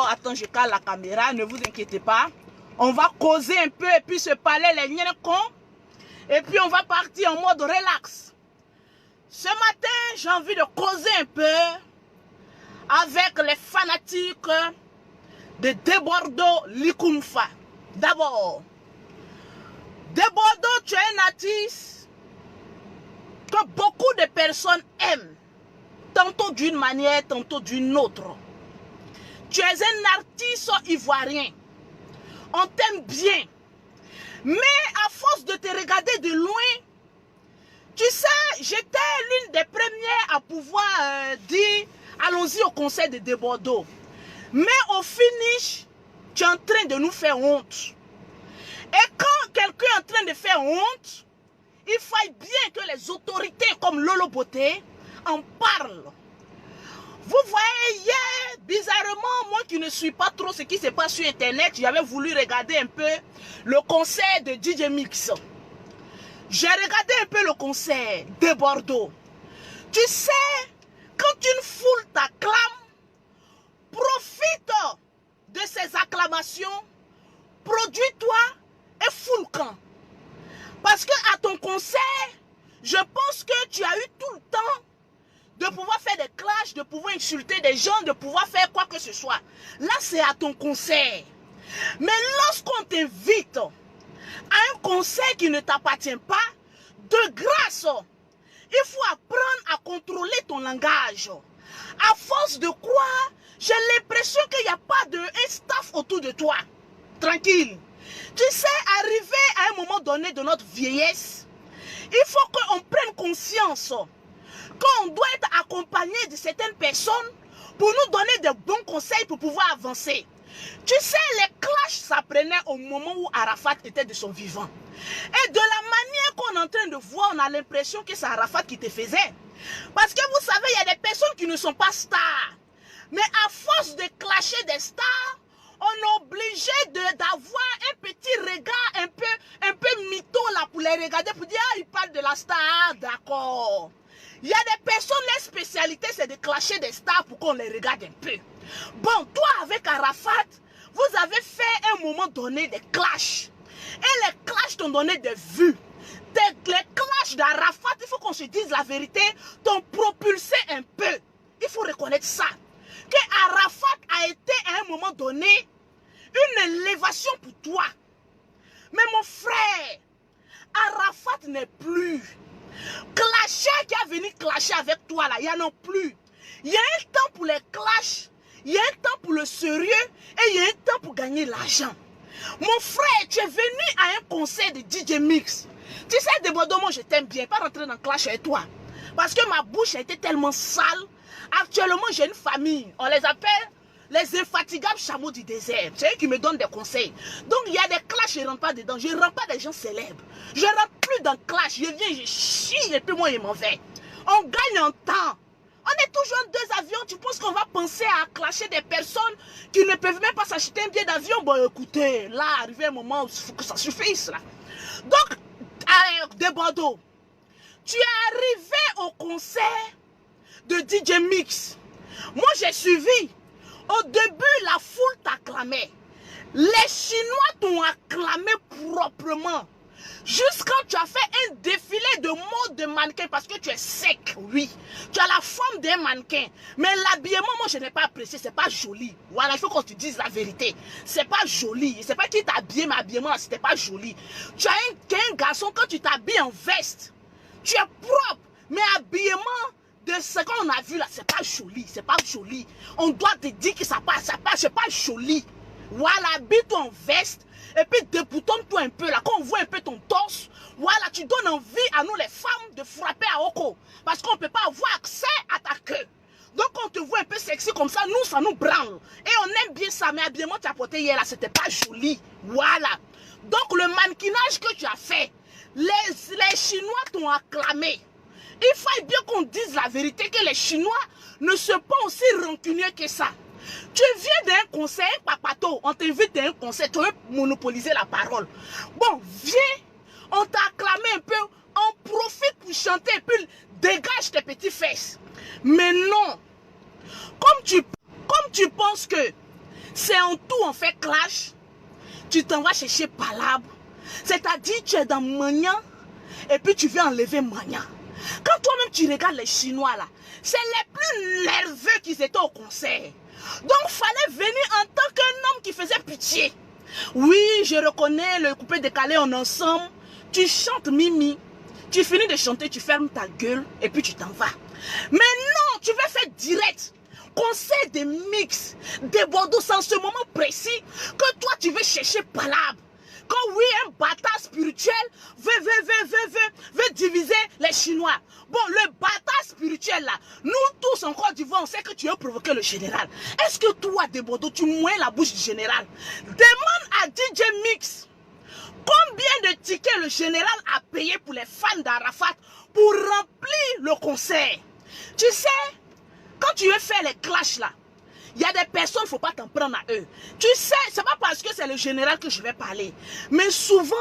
attends, je cale la caméra, ne vous inquiétez pas. On va causer un peu et puis se parler les niens cons. Et puis on va partir en mode relax. Ce matin, j'ai envie de causer un peu avec les fanatiques de Debordo Likumfa. D'abord, Debordo, tu es un artiste que beaucoup de personnes aiment. Tantôt d'une manière, tantôt d'une autre. Tu es un artiste ivoirien. On t'aime bien. Mais à force de te regarder de loin, tu sais, j'étais l'une des premières à pouvoir dire allons-y au conseil de Debordo. Mais au finish, tu es en train de nous faire honte. Et quand quelqu'un est en train de faire honte, il faut bien que les autorités comme Lolo Beauté en parlent. Vous voyez, hier, bizarrement, moi qui ne suis pas trop ce qui se passe sur Internet, j'avais voulu regarder un peu le concert de DJ Mix. J'ai regardé un peu le concert de Bordeaux. Tu sais, quand une foule t'acclame, profite de ces acclamations, produis-toi et fous le camp. Parce que à ton concert, je pense que tu as eu tout le temps de pouvoir faire des clashs, de pouvoir insulter des gens, de pouvoir faire quoi que ce soit. Là, c'est à ton concert. Mais lorsqu'on t'invite à un concert qui ne t'appartient pas, de grâce, il faut apprendre à contrôler ton langage. À force de croire, j'ai l'impression qu'il n'y a pas de staff autour de toi. Tranquille. Tu sais, arrivé à un moment donné de notre vieillesse, il faut qu'on prenne conscience qu'on doit être accompagné de certaines personnes pour nous donner de bons conseils pour pouvoir avancer. Tu sais, les clashs s'apprenaient au moment où Arafat était de son vivant. Et de la manière qu'on est en train de voir, on a l'impression que c'est Arafat qui te faisait. Parce que vous savez, il y a des personnes qui ne sont pas stars. Mais à force de clasher des stars, on est obligé d'avoir un petit regard un peu mytho là pour les regarder, pour dire, ah, il parle de la star, d'accord. Il y a des personnes, leur spécialité, c'est de clasher des stars pour qu'on les regarde un peu. Bon, toi, avec Arafat, vous avez fait un moment donné des clashs. Et les clashs t'ont donné des vues. Les clashs d'Arafat, il faut qu'on se dise la vérité, t'ont propulsé un peu. Il faut reconnaître ça. Que Arafat a été à un moment donné une élévation pour toi. Mais mon frère, Arafat n'est plus. Clasher qui a venu clasher avec toi là, il n'y en a plus. Il y a un temps pour les clashs, il y a un temps pour le sérieux et il y a un temps pour gagner l'argent. Mon frère, tu es venu à un concert de DJ Mix. Tu sais, de Bordeaux, moi je t'aime bien, pas rentrer dans le clash avec toi. Parce que ma bouche a été tellement sale. Actuellement, j'ai une famille. On les appelle les infatigables chameaux du désert. C'est eux qui me donnent des conseils. Donc, il y a des clashs, je ne rentre pas dedans. Je ne rentre pas des gens célèbres. Je ne rentre plus dans le clash. Je viens, je chie et puis moi, je m'en vais. On gagne en temps. On est toujours en deux avions. Tu penses qu'on va penser à clasher des personnes qui ne peuvent même pas s'acheter un billet d'avion? Bon, écoutez, là, arrivé un moment où il faut que ça suffise. Là. Donc, de Bordeaux, tu es arrivé au concert de DJ Mix. Moi, j'ai suivi. Au début, la foule t'acclamait. Les Chinois t'ont acclamé proprement. Jusqu'à tu as fait un défilé de mode de mannequin parce que tu es sec, oui. Tu as la forme d'un mannequin. Mais l'habillement, moi, je n'ai pas apprécié. C'est pas joli. Voilà, il faut qu'on te dise la vérité. C'est pas joli. C'est pas qui t'a habillé, mais l'habillement, c'était pas joli. Tu as un garçon, quand tu t'habilles en veste, tu es propre. Mais habillement, de ce qu'on a vu là, c'est pas joli, c'est pas joli. On doit te dire que ça passe, c'est pas joli. Voilà, habille-toi en veste et puis déboutonne-toi un peu là. Quand on voit un peu ton torse, voilà, tu donnes envie à nous les femmes de frapper à Oko. Parce qu'on ne peut pas avoir accès à ta queue. Donc on te voit un peu sexy comme ça, nous ça nous branle. Et on aime bien ça, mais habillement tu as porté hier là, c'était pas joli. Voilà. Donc le mannequinage que tu as fait, les Chinois t'ont acclamé. Il faut bien qu'on dise la vérité que les Chinois ne sont pas aussi rancunieux que ça. Tu viens d'un concert, papato, on t'invite à un concert, tu veux monopoliser la parole. Bon, viens, on t'a acclamé un peu, on profite pour chanter et puis dégage tes petites fesses. Mais non, comme tu penses que C'est en tout on fait clash. Tu t'en vas chercher palabre. C'est-à-dire tu es dans Mania et puis tu viens enlever Mania. Quand toi-même tu regardes les Chinois là, c'est les plus nerveux qui étaient au concert. Donc fallait venir en tant qu'un homme qui faisait pitié. Oui, je reconnais le coupé décalé en ensemble. Tu chantes Mimi. Tu finis de chanter, tu fermes ta gueule et puis tu t'en vas. Mais non, tu veux faire direct. Concert de mix, des Bordeaux, c'est en ce moment précis que toi tu veux chercher palabre. Quand oui, un bâtard spirituel veut diviser les Chinois. Bon, le bâtard spirituel là, nous tous en Côte d'Ivoire, on sait que tu veux provoquer le général. Est-ce que toi, de Bordeaux, tu moins la bouche du général? Demande à DJ Mix combien de tickets le général a payé pour les fans d'Arafat pour remplir le concert. Tu sais, quand tu veux faire les clashs là, il y a des personnes, il ne faut pas t'en prendre à eux. Tu sais, c'est pas parce que c'est le général que je vais parler. Mais souvent,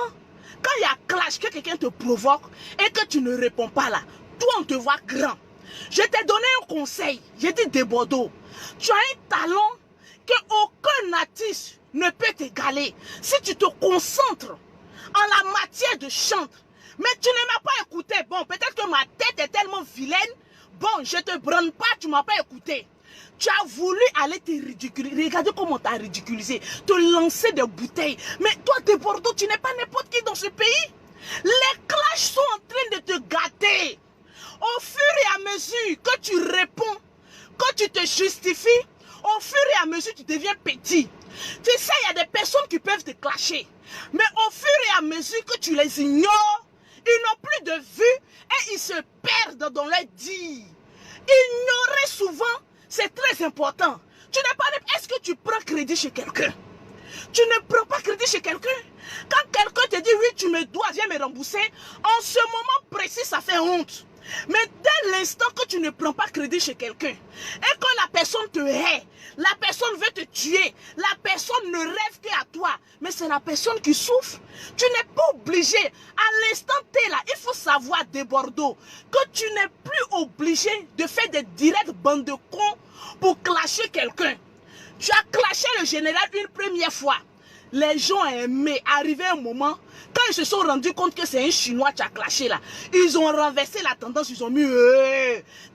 quand il y a clash, que quelqu'un te provoque et que tu ne réponds pas là, toi on te voit grand. Je t'ai donné un conseil, j'ai dit de Bordeaux. Tu as un talent que aucun artiste ne peut t'égaler si tu te concentres en la matière de chant. Mais tu ne m'as pas écouté. Bon, peut-être que ma tête est tellement vilaine. Bon, je te branle pas, tu ne m'as pas écouté. Tu as voulu aller te ridiculiser. Regardez comment tu as ridiculisé. Te lancer des bouteilles. Mais toi, de Bordeaux, tu n'es pas n'importe qui dans ce pays. Les clashs sont en train de te gâter. Au fur et à mesure que tu réponds, que tu te justifies, au fur et à mesure tu deviens petit. Tu sais, il y a des personnes qui peuvent te clasher. Mais au fur et à mesure que tu les ignores, ils n'ont plus de vue et ils se perdent dans leur dire. Ignorer souvent, c'est très important. Tu n'es pas... Est-ce que tu prends crédit chez quelqu'un? Tu ne prends pas crédit chez quelqu'un. Quand quelqu'un te dit oui, tu me dois, viens me rembourser, en ce moment précis, ça fait honte. Mais dès l'instant que tu ne prends pas crédit chez quelqu'un et que la personne te hait, la personne veut te tuer, la personne ne rêve qu'à toi, mais c'est la personne qui souffre. Tu n'es pas obligé, à l'instant T là, il faut savoir de Bordeaux que tu n'es plus obligé de faire des directs bandes de cons pour clasher quelqu'un. Tu as clashé le général une première fois. Les gens ont aimé. Arrivé un moment, quand ils se sont rendus compte que c'est un Chinois qui a clashé là, ils ont renversé la tendance, ils ont mis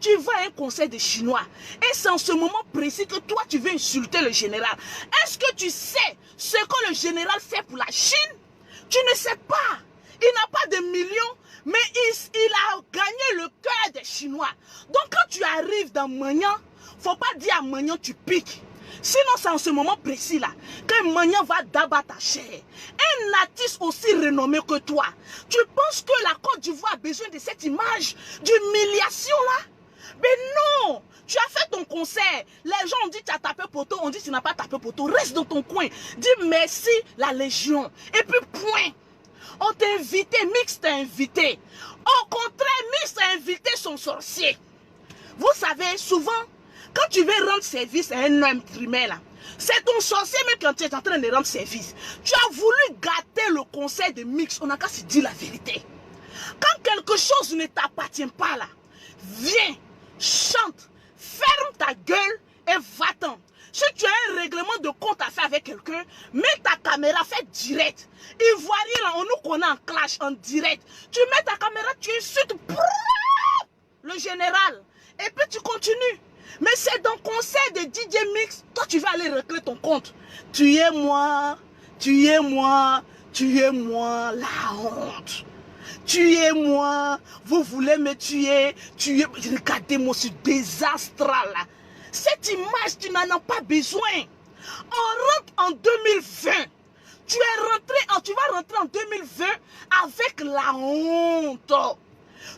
tu vas à un concert de Chinois. Et c'est en ce moment précis que toi tu veux insulter le général. Est-ce que tu sais ce que le général fait pour la Chine? Tu ne sais pas. Il n'a pas de millions, mais il a gagné le cœur des Chinois. Donc quand tu arrives dans Magnan, faut pas dire à Magnan tu piques. Sinon, c'est en ce moment précis là que Magnan va d'abattre ta chair. Un artiste aussi renommé que toi, tu penses que la Côte d'Ivoire a besoin de cette image d'humiliation là? Mais non! Tu as fait ton concert. Les gens ont dit tu as tapé poteau, on dit tu n'as pas tapé poteau. Reste dans ton coin. Dis merci la Légion. Et puis point. On t'a invité, Mix t'a invité. Au contraire, Mix t'a invité son sorcier. Vous savez, souvent, quand tu veux rendre service à un homme primaire, là, c'est ton sorcier même quand tu es en train de rendre service. Tu as voulu gâter le conseil de Mix. On n'a qu'à se dire la vérité. Quand quelque chose ne t'appartient pas, là, viens, chante, ferme ta gueule et va-t'en. Si tu as un règlement de compte à faire avec quelqu'un, mets ta caméra, fais direct. Ivoirien, là, on nous connaît en clash, en direct. Tu mets ta caméra, tu insultes le général. Et puis tu continues. Mais c'est dans le conseil de DJ Mix, toi tu vas aller régler ton compte. Tuez-moi, tuez-moi, tuez-moi, la honte. Tuez-moi, vous voulez me tuer, tuez. Regardez-moi ce désastre là. Cette image, tu n'en as pas besoin. On rentre en 2020. Tu vas rentrer en 2020 avec la honte.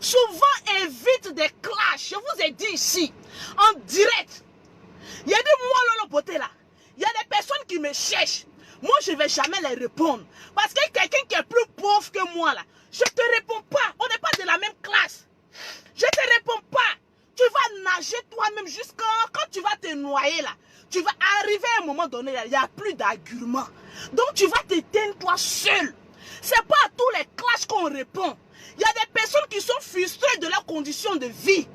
Souvent évite des clashs. Je vous ai dit ici, en direct. Il y a des moi là, beauté là. Il y a des personnes qui me cherchent. Moi, je ne vais jamais les répondre. Parce que quelqu'un qui est plus pauvre que moi là, je ne te réponds pas. On n'est pas de la même classe. Je ne te réponds pas. Tu vas nager toi-même jusqu'à quand tu vas te noyer là. Tu vas arriver à un moment donné, il n'y a plus d'arguments. Donc tu vas t'éteindre toi seul. Ce n'est pas à tous les clashs qu'on répond. Il y a des personnes qui sont frustrées de leurs conditions de vie.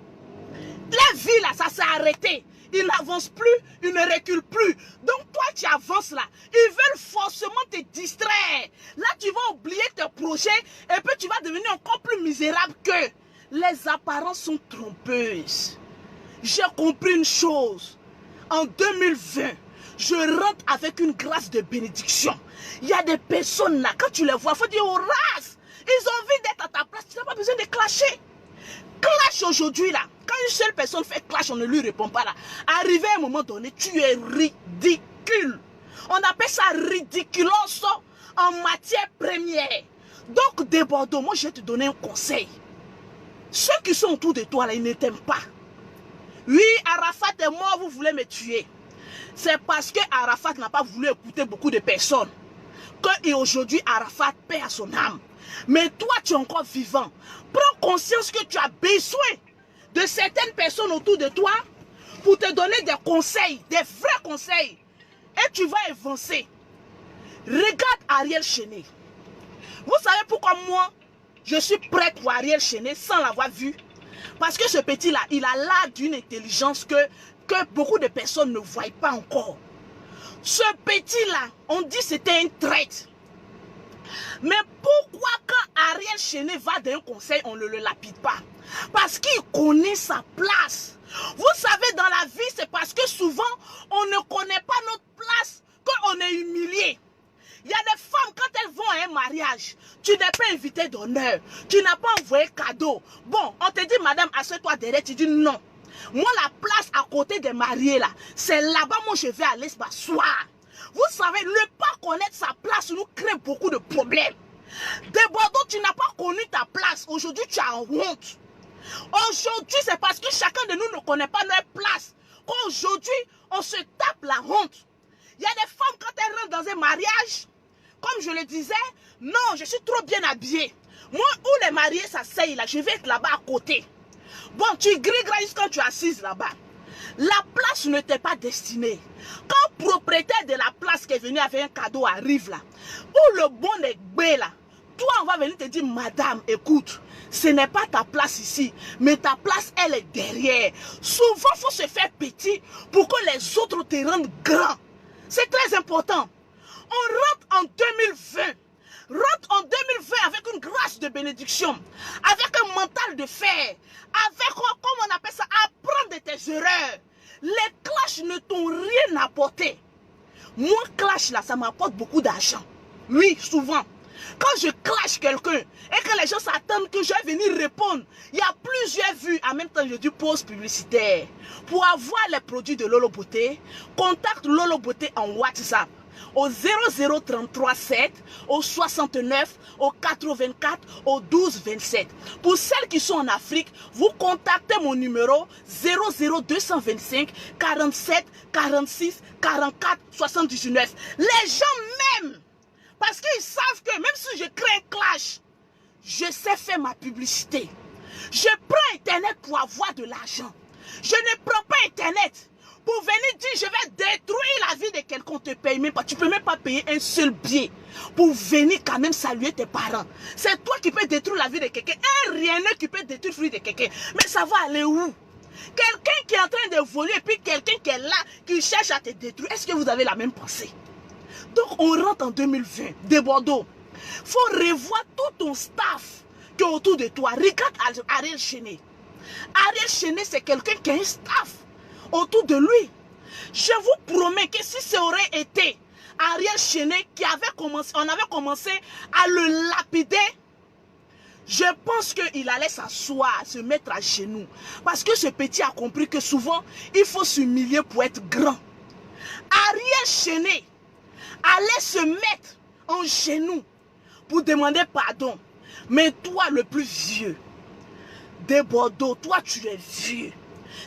La vie là, ça s'est arrêté. Ils n'avancent plus, ils ne reculent plus. Donc toi, tu avances là. Ils veulent forcément te distraire. Là, tu vas oublier tes projets et puis tu vas devenir encore plus misérable que. Les apparences sont trompeuses. J'ai compris une chose. En 2020, je rentre avec une grâce de bénédiction. Il y a des personnes là, quand tu les vois, il faut dire oh race, ils ont envie d'être à ta place, tu n'as pas besoin de clasher. Clash aujourd'hui là, quand une seule personne fait clash, on ne lui répond pas là. Arrivé à un moment donné, tu es ridicule. On appelle ça ridiculos en matière première. Donc des Bordeaux, moi je vais te donner un conseil. Ceux qui sont autour de toi là, ils ne t'aiment pas. Oui, Arafat est mort, vous voulez me tuer. C'est parce que Arafat n'a pas voulu écouter beaucoup de personnes que aujourd'hui Arafat perd à son âme. Mais toi, tu es encore vivant. Prends conscience que tu as besoin de certaines personnes autour de toi pour te donner des conseils, des vrais conseils. Et tu vas avancer. Regarde Ariel Cheney. Vous savez pourquoi moi, je suis prête pour Ariel Cheney sans l'avoir vu? Parce que ce petit-là, il a l'art d'une intelligence que beaucoup de personnes ne voient pas encore. Ce petit-là, on dit c'était une traite. Mais pourquoi quand Ariel Cheney va dans un conseil, on ne le lapide pas? Parce qu'il connaît sa place. Vous savez, dans la vie, c'est parce que souvent, on ne connaît pas notre place qu'on est humilié. Il y a des femmes, quand elles vont à un mariage, tu n'es pas invité d'honneur, tu n'as pas envoyé cadeau. Bon, on te dit, madame, assieds-toi derrière, tu dis non. Moi, la place à côté des mariés, là, c'est là-bas, moi, je vais aller m'asseoir. Vous savez, ne pas connaître sa place nous crée beaucoup de problèmes. Des Bordeaux, tu n'as pas connu ta place. Aujourd'hui, tu as honte. Aujourd'hui, c'est parce que chacun de nous ne connaît pas notre place qu'aujourd'hui, on se tape la honte. Il y a des femmes, quand elles rentrent dans un mariage, comme je le disais, non, je suis trop bien habillée. Moi, où les mariés s'asseyent là, je vais être là-bas à côté. Bon, tu gris-gris quand tu es assise là-bas. La place ne t'est pas destinée. Quand le propriétaire de la place qui est venu avec un cadeau arrive là, ou le bon est bé là, toi on va venir te dire, madame, écoute, ce n'est pas ta place ici, mais ta place elle est derrière. Souvent il faut se faire petit pour que les autres te rendent grand. C'est très important. On rentre en 2020. Rentre en 2020 avec une grâce de bénédiction, avec un mental de fer, avec, comme on appelle ça, apprendre de tes erreurs. Les clashs ne t'ont rien apporté. Moi, clash là, ça m'apporte beaucoup d'argent. Oui, souvent. Quand je clash quelqu'un et que les gens s'attendent que je vais venir répondre, il y a plusieurs vues. En même temps, je dis pause publicitaire. Pour avoir les produits de Lolo Beauté, contacte Lolo Beauté en WhatsApp au 00337, au 69, au 84, au 12 27. Pour celles qui sont en Afrique, vous contactez mon numéro 00225 47 46 44 79. Les gens m'aiment parce qu'ils savent que même si je crée un clash, je sais faire ma publicité. Je prends Internet pour avoir de l'argent. Je ne prends pas Internet pour venir dire je vais détruire la vie de quelqu'un, on te paye même pas. Tu ne peux même pas payer un seul billet pour venir quand même saluer tes parents. C'est toi qui peux détruire la vie de quelqu'un. Un rien qui peut détruire la vie de quelqu'un. Mais ça va aller où? Quelqu'un qui est en train de voler et puis quelqu'un qui est là, qui cherche à te détruire. Est-ce que vous avez la même pensée? Donc on rentre en 2020, de Bordeaux. Il faut revoir tout ton staff qui est autour de toi. Regarde Ariel Cheney. Ariel Cheney, c'est quelqu'un qui a un staff autour de lui. Je vous promets que si ça aurait été Ariel Cheney qui avait commencé, on avait commencé à le lapider, je pense qu'il allait s'asseoir, se mettre à genoux. Parce que ce petit a compris que souvent, il faut s'humilier pour être grand. Ariel Cheney allait se mettre en genoux pour demander pardon. Mais toi, le plus vieux de Bordeaux, toi tu es vieux.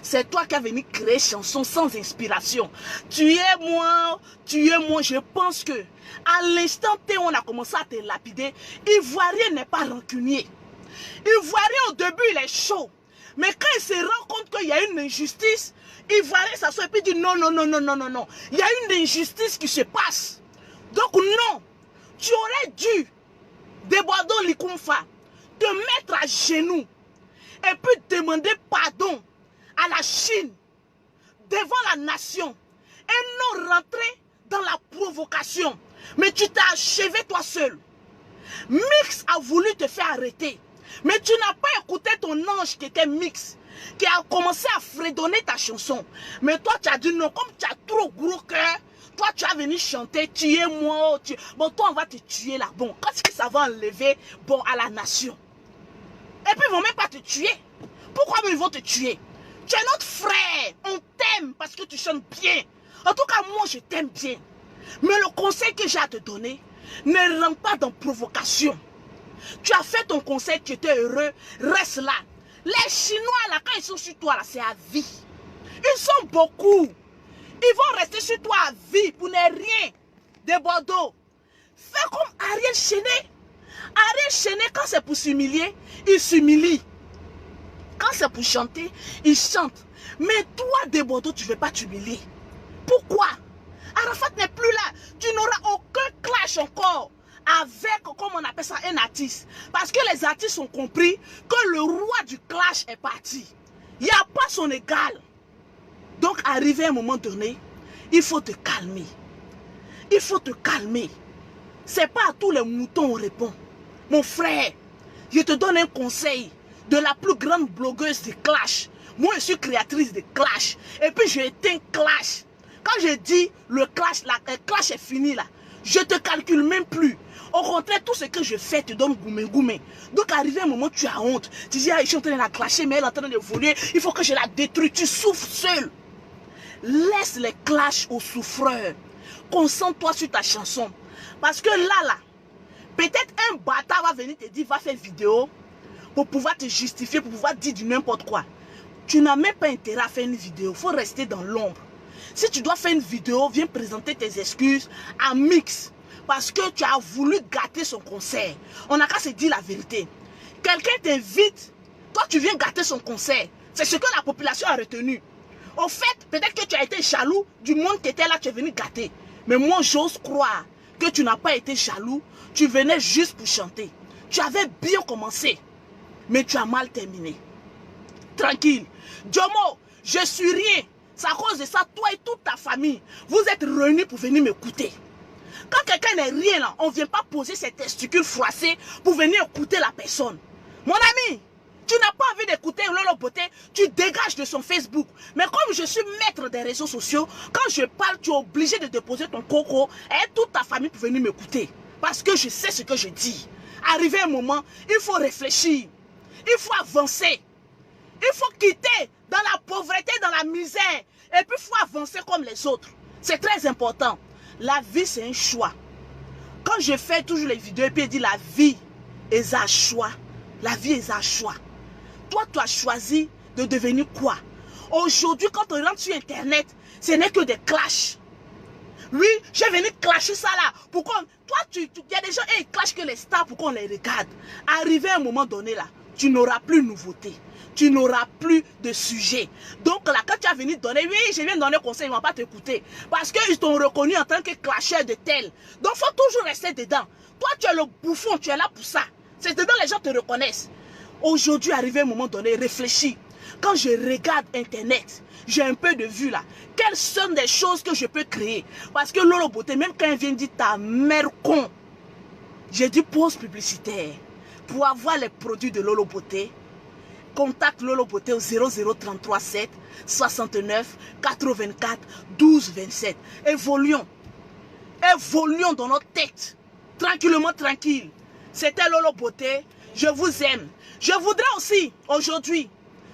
C'est toi qui as venu créer chanson sans inspiration. Tu es moi. Je pense que à l'instant où on a commencé à te lapider, Ivoirien n'est pas rancunier. Ivoirien au début il est chaud. Mais quand il se rend compte qu'il y a une injustice, Ivoirien s'assoit et puis dit non, non, non, non, non, non, non. Il y a une injustice qui se passe. Donc non, tu aurais dû, de Bordeaux Likumfa, te mettre à genoux et puis demander pardon à la Chine devant la nation et non rentrer dans la provocation. Mais tu t'es achevé toi seul. Mix a voulu te faire arrêter. Mais tu n'as pas écouté ton ange qui était Mix, qui a commencé à fredonner ta chanson. Mais toi, tu as dit non, comme tu as trop gros cœur, toi, tu as venu chanter, tuez-moi. Bon, toi, on va te tuer là. Bon, qu'est-ce que ça va enlever, bon, à la nation? Et puis, ils ne vont même pas te tuer. Pourquoi ils vont te tuer? Tu es notre frère. On t'aime parce que tu chantes bien. En tout cas, moi, je t'aime bien. Mais le conseil que j'ai à te donner, ne rentre pas dans provocation. Tu as fait ton conseil, tu étais heureux, reste là. Les Chinois, là, quand ils sont sur toi, là, c'est à vie. Ils sont beaucoup. Ils vont rester sur toi à vie pour ne rien de Bordeaux. Fais comme Ariel Chenet. Ariel Chenet, quand c'est pour s'humilier, il s'humilie. Quand c'est pour chanter, il chante. Mais toi, de Bordeaux, tu ne veux pas t'humilier. Pourquoi? Arafat n'est plus là. Tu n'auras aucun clash encore avec, comme on appelle ça, un artiste. Parce que les artistes ont compris que le roi du clash est parti. Il n'y a pas son égal. Donc, arrivé à un moment donné, il faut te calmer. Il faut te calmer. Ce n'est pas à tous les moutons on répond. Mon frère, je te donne un conseil de la plus grande blogueuse de clash. Moi, je suis créatrice de clash. Et puis, j'ai été un clash. Quand je dis le clash est fini là, je ne te calcule même plus. Au contraire, tout ce que je fais te donne goumé goumé. Donc, arrivé un moment, tu as honte. Tu dis, ah, je suis en train de la clasher, mais elle est en train de voler. Il faut que je la détruise. Tu souffres seul. Laisse les clashs aux souffreurs. Concentre-toi sur ta chanson. Parce que là, peut-être un bâtard va venir te dire, va faire vidéo pour pouvoir te justifier, pour pouvoir dire du n'importe quoi. Tu n'as même pas intérêt à faire une vidéo. Il faut rester dans l'ombre. Si tu dois faire une vidéo, viens présenter tes excuses à Mix. Parce que tu as voulu gâter son concert. On n'a qu'à se dire la vérité. Quelqu'un t'invite, toi tu viens gâter son concert. C'est ce que la population a retenu. Au fait, peut-être que tu as été jaloux du monde qui était là, tu es venu gâter. Mais moi, j'ose croire que tu n'as pas été jaloux. Tu venais juste pour chanter. Tu avais bien commencé, mais tu as mal terminé. Tranquille. Jomo, je suis rien. C'est à cause de ça, toi et toute ta famille, vous êtes réunis pour venir m'écouter. Quand quelqu'un n'est rien là, on ne vient pas poser ses testicules froissés pour venir écouter la personne. Mon ami, tu n'as pas envie d'écouter Lolo Beauté, tu dégages de son Facebook. Mais comme je suis maître des réseaux sociaux, quand je parle, tu es obligé de déposer ton coco et toute ta famille pour venir m'écouter. Parce que je sais ce que je dis. Arrivé un moment, il faut réfléchir. Il faut avancer. Il faut quitter dans la pauvreté, dans la misère. Et puis il faut avancer comme les autres. C'est très important. La vie, c'est un choix. Quand je fais toujours les vidéos et puis je dis la vie est un choix. La vie est un choix. Toi, tu as choisi de devenir quoi? Aujourd'hui, quand on rentre sur Internet, ce n'est que des clashs. Oui, je vais venir clasher ça là. Pourquoi? Toi, il y a des gens, ils clashent que les stars pour qu'on les regarde. Arrivé à un moment donné là, tu n'auras plus de nouveauté. Tu n'auras plus de sujet. Donc là, quand tu as venu donner, oui, je viens donner conseil, ils ne vont pas t'écouter. Parce qu'ils t'ont reconnu en tant que clasheur de tel. Donc il faut toujours rester dedans. Toi, tu es le bouffon, tu es là pour ça. C'est dedans les gens te reconnaissent. Aujourd'hui, arrivé à un moment donné, réfléchis. Quand je regarde Internet, j'ai un peu de vue là. Quelles sont des choses que je peux créer? Parce que Lolo Beauté, même quand elle vient dire ta mère con, j'ai dit pause publicitaire. Pour avoir les produits de Lolo Beauté, contacte Lolo Beauté au 0033 7 69 84 12 27. Évoluons. Évoluons dans notre tête. Tranquillement, tranquille. C'était Lolo Beauté. Je vous aime. Je voudrais aussi, aujourd'hui,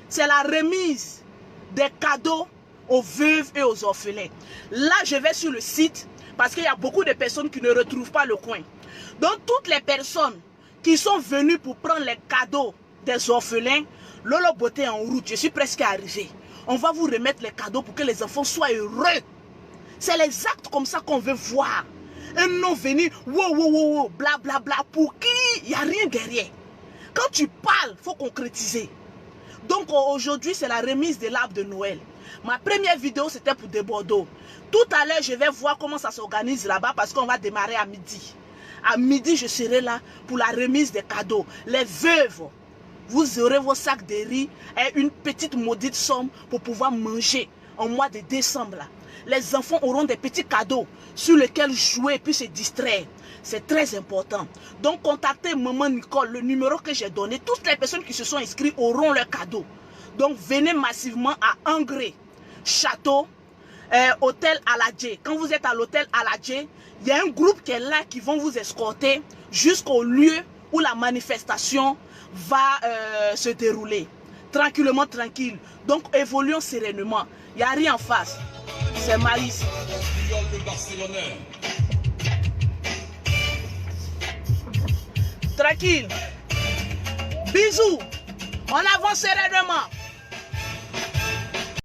c'est la remise des cadeaux aux veuves et aux orphelins. Là, je vais sur le site parce qu'il y a beaucoup de personnes qui ne retrouvent pas le coin. Donc, toutes les personnes qui sont venues pour prendre les cadeaux des orphelins, Lolo Beauté est en route. Je suis presque arrivé. On va vous remettre les cadeaux pour que les enfants soient heureux. C'est les actes comme ça qu'on veut voir. Et non venir, wow, wow, wow, wow, bla, bla, bla. Pour qui? Il n'y a rien derrière. Quand tu parles, il faut concrétiser. Donc aujourd'hui, c'est la remise de l'arbre de Noël. Ma première vidéo, c'était pour des Bordeaux. Tout à l'heure, je vais voir comment ça s'organise là-bas parce qu'on va démarrer à midi. À midi, je serai là pour la remise des cadeaux. Les veuves, vous aurez vos sacs de riz et une petite maudite somme pour pouvoir manger. en mois de décembre, là, les enfants auront des petits cadeaux sur lesquels jouer et puis se distraire. C'est très important. Donc, contactez Maman Nicole, le numéro que j'ai donné. Toutes les personnes qui se sont inscrites auront leur cadeau. Donc, venez massivement à Angré, Château, hôtel Aladje. Quand vous êtes à l'hôtel Aladje, il y a un groupe qui est là qui vont vous escorter jusqu'au lieu où la manifestation va se dérouler. Tranquillement, tranquille. Donc, évoluons sereinement. Il n'y a rien en face. C'est Maïs. Tranquille. Bisous. On avance sereinement.